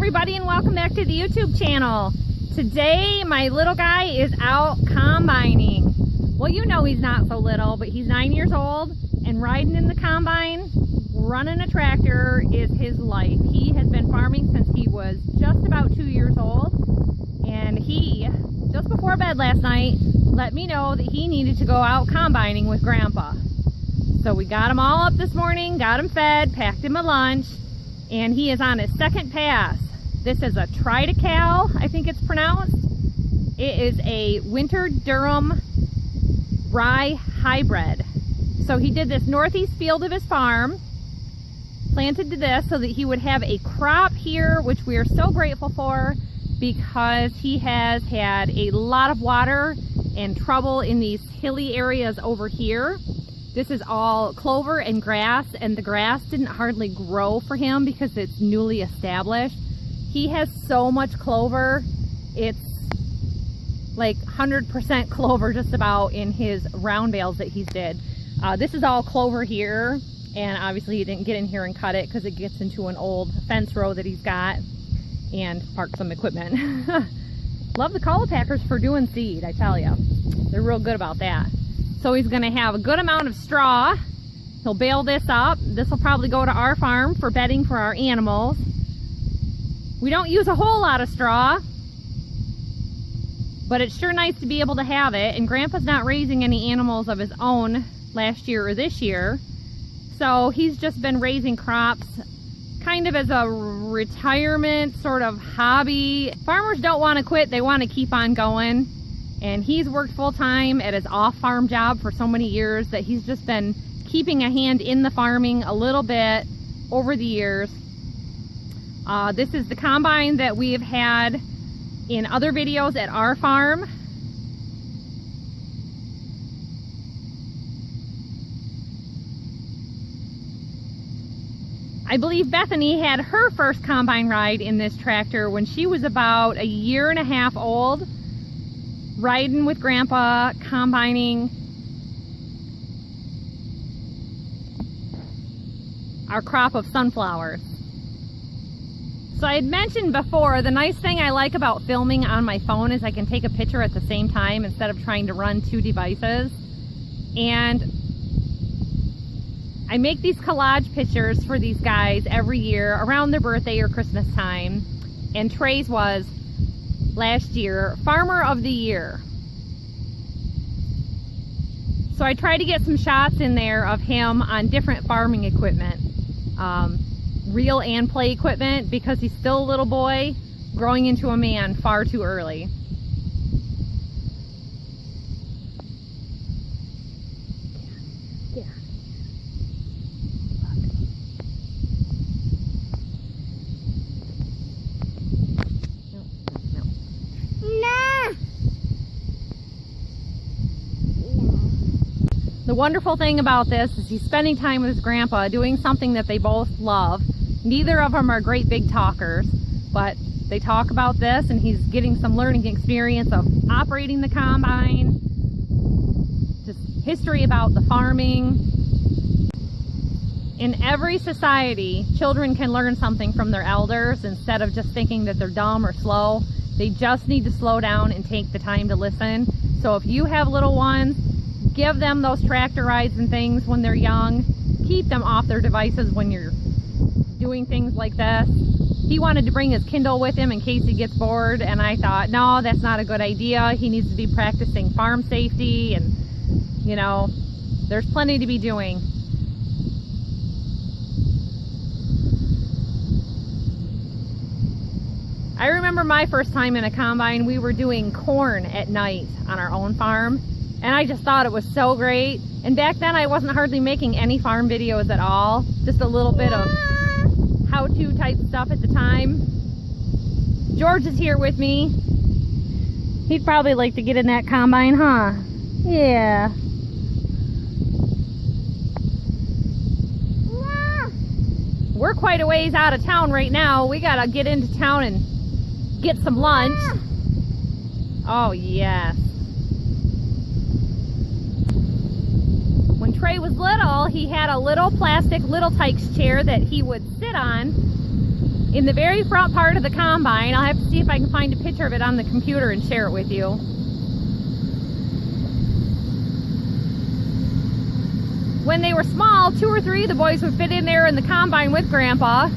everybody, and welcome back to the YouTube channel. Today my little guy is out combining. Well, you know he's not so little, but he's 9 years old, and riding in the combine, running a tractor is his life. He has been farming since he was just about 2 years old, and he, just before bed last night, let me know that he needed to go out combining with Grandpa. So we got him all up this morning, got him fed, packed him a lunch, and he is on his second pass. This is a Tridecal, I think it's pronounced. It is a winter durum rye hybrid. So he did this northeast field of his farm, planted to this so that he would have a crop here, which we are so grateful for, because he has had a lot of water and trouble in these hilly areas over here. This is all clover and grass, and the grass didn't hardly grow for him because it's newly established. He has so much clover. It's like 100% clover just about in his round bales that he's did. This is all clover here, and obviously he didn't get in here and cut it because it gets into an old fence row that he's got, and parked some equipment. Love the Colopackers for doing seed, I tell you. They're real good about that. So he's gonna have a good amount of straw. He'll bale this up. This will probably go to our farm for bedding for our animals. We don't use a whole lot of straw, but it's sure nice to be able to have it. And Grandpa's not raising any animals of his own last year or this year. So he's just been raising crops kind of as a retirement sort of hobby. Farmers don't want to quit, they want to keep on going. And he's worked full-time at his off-farm job for so many years that he's just been keeping a hand in the farming a little bit over the years. This is the combine that we have had in other videos at our farm. I believe Bethany had her first combine ride in this tractor when she was about 1.5 years old. Riding with Grandpa, combining our crop of sunflowers. So I had mentioned before, the nice thing I like about filming on my phone is I can take a picture at the same time instead of trying to run two devices. And I make these collage pictures for these guys every year around their birthday or Christmas time. And Trey's was last year Farmer of the Year. So I try to get some shots in there of him on different farming equipment, real and play equipment, because he's still a little boy growing into a man far too early. Yeah. The wonderful thing about this is he's spending time with his grandpa doing something that they both love. Neither of them are great big talkers, but they talk about this, and he's getting some learning experience of operating the combine, just history about the farming. In every society, children can learn something from their elders instead of just thinking that they're dumb or slow. They just need to slow down and take the time to listen. So if you have little ones, give them those tractor rides and things when they're young. Keep them off their devices when you're doing things like this. He wanted to bring his Kindle with him in case he gets bored, and I thought, no, that's not a good idea. He needs to be practicing farm safety, and you know, there's plenty to be doing. I remember my first time in a combine, we were doing corn at night on our own farm. And I just thought it was so great. And back then I wasn't hardly making any farm videos at all. Just a little bit of how-to type stuff at the time. George is here with me. He'd probably like to get in that combine, huh? Yeah. We're quite a ways out of town right now. We gotta get into town and get some lunch. Oh, yes. When Trey was little, he had a little plastic Little Tykes chair that he would sit on In the very front part of the combine, I'll have to see if I can find a picture of it on the computer and share it with you. When they were small, 2 or 3 of the boys would fit in there in the combine with Grandpa.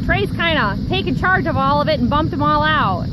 Trey's kind of taken charge of all of it and bumped them all out.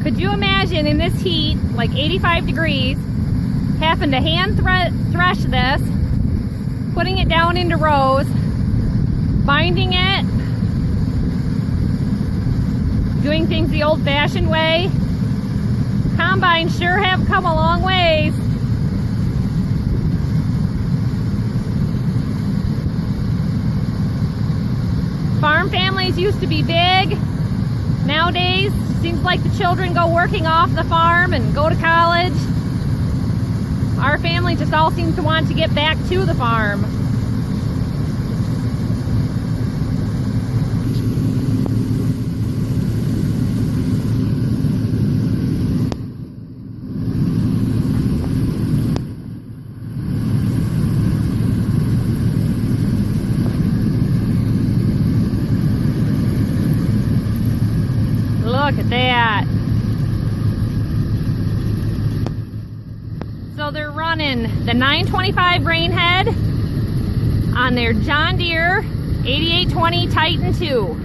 Could you imagine in this heat, like 85 degrees, having to hand thresh this, putting it down into rows, binding it, doing things the old-fashioned way? Combines sure have come a long ways. Farm families used to be big. Nowadays, seems like the children go working off the farm and go to college. Our family just all seems to want to get back to the farm. Look at that. So they're running the 925 grain head on their John Deere 8820 Titan 2.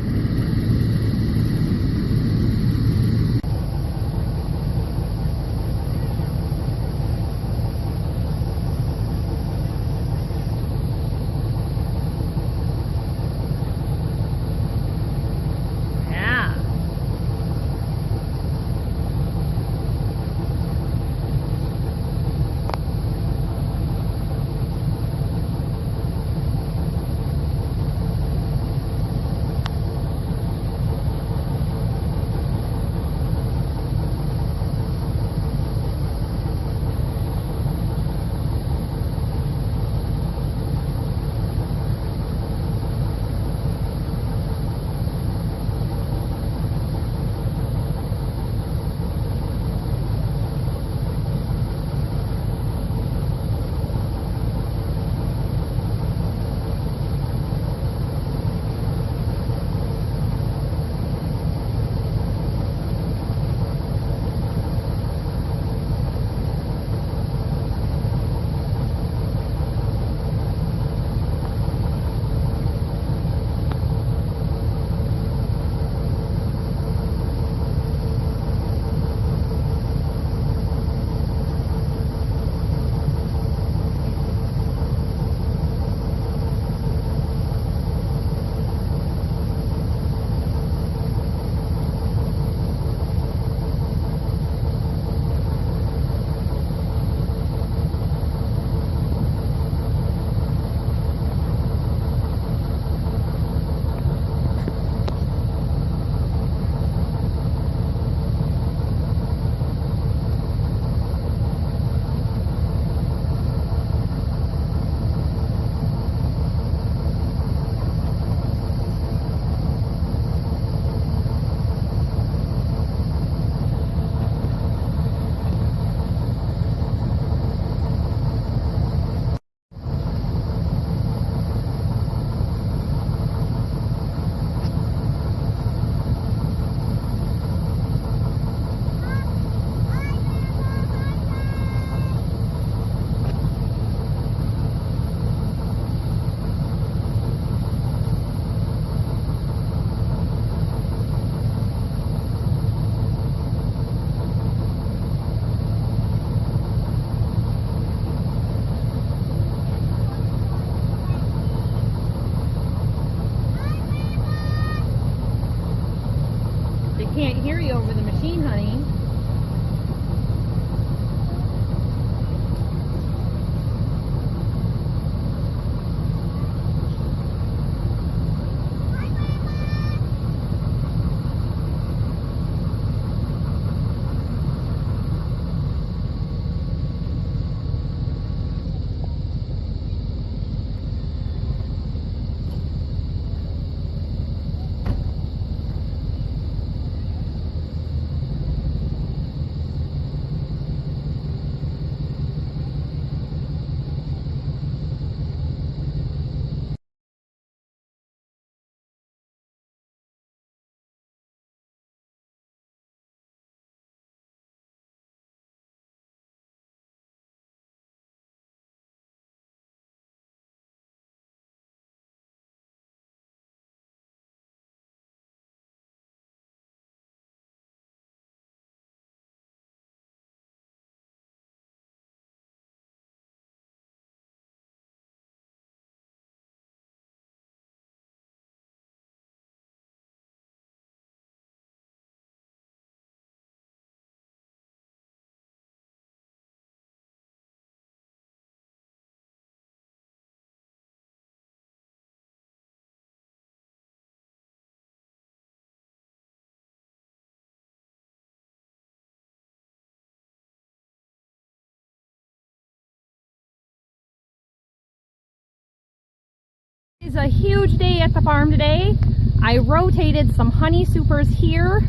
is a huge day at the farm today. I rotated some honey supers here,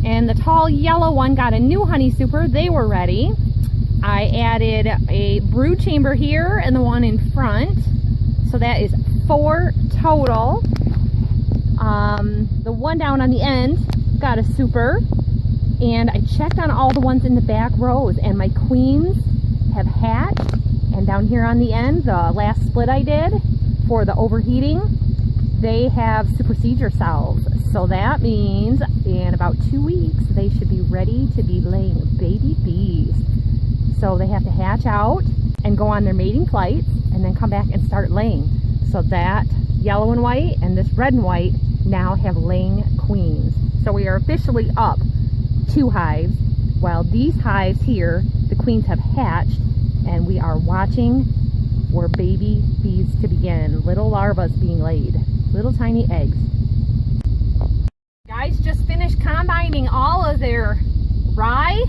and the tall yellow one got a new honey super. They were ready. I added a brood chamber here and the one in front. So that is 4 total. The one down on the end got a super. And I checked on all the ones in the back rows, and my queens have hatched. And down here on the end, the last split I did for the overheating, they have supersedure cells. So that means in about 2 weeks, they should be ready to be laying baby bees. So they have to hatch out and go on their mating flights and then come back and start laying. So that yellow and white and this red and white now have laying queens. So we are officially up 2 hives, while these hives here, the queens have hatched, and we are watching for baby bees to begin. Little larvae being laid, little tiny eggs. Guys just finished combining all of their rye,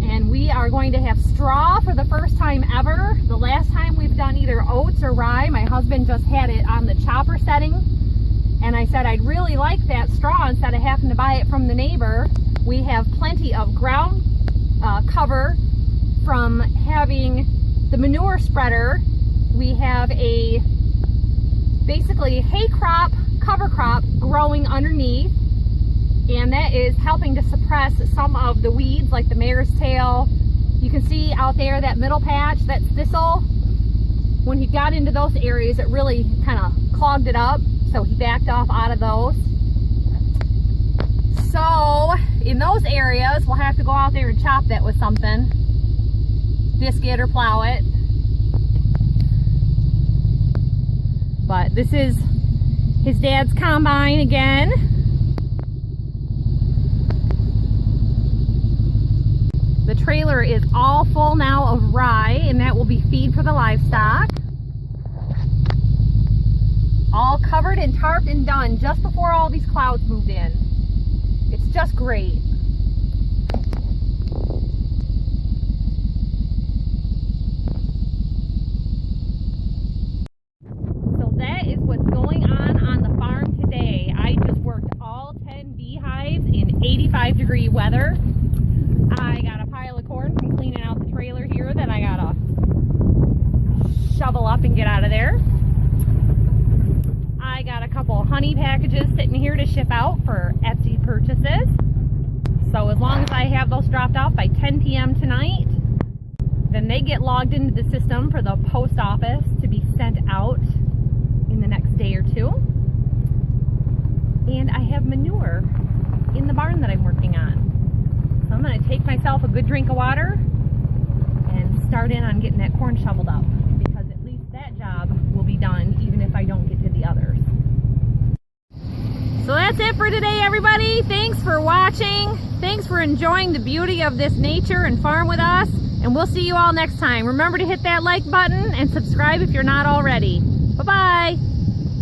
and we are going to have straw for the first time ever. The last time we've done either oats or rye, my husband just had it on the chopper setting, and I said I'd really like that straw instead of having to buy it from the neighbor. We have plenty of ground cover from having the manure spreader. We have a basically hay crop, cover crop growing underneath, and that is helping to suppress some of the weeds like the mare's tail. You can see out there that middle patch, that's thistle. When he got into those areas, it really kind of clogged it up, so he backed off out of those. So in those areas, we'll have to go out there and chop that with something, disc it or plow it. But this is his dad's combine again. The trailer is all full now of rye, and that will be feed for the livestock. All covered and tarped and done just before all these clouds moved in. It's just great. So that is what's going on the farm today. I just worked all 10 beehives in 85-degree weather. I got a pile of corn from cleaning out the trailer here that I gotta shovel up and get out of there. I got a couple honey packages sitting here to ship out for Etsy purchases. So as long as I have those dropped off by 10 p.m. tonight, then they get logged into the system for the post office to be sent out in the next day or 2. And I have manure in the barn that I'm working on. So I'm going to take myself a good drink of water and start in on getting that corn shoveled out, because at least that job will be done even if I don't get to the others. So that's it for today, everybody. Thanks for watching. Thanks for enjoying the beauty of this nature and farm with us. And we'll see you all next time. Remember to hit that like button and subscribe if you're not already. Bye-bye.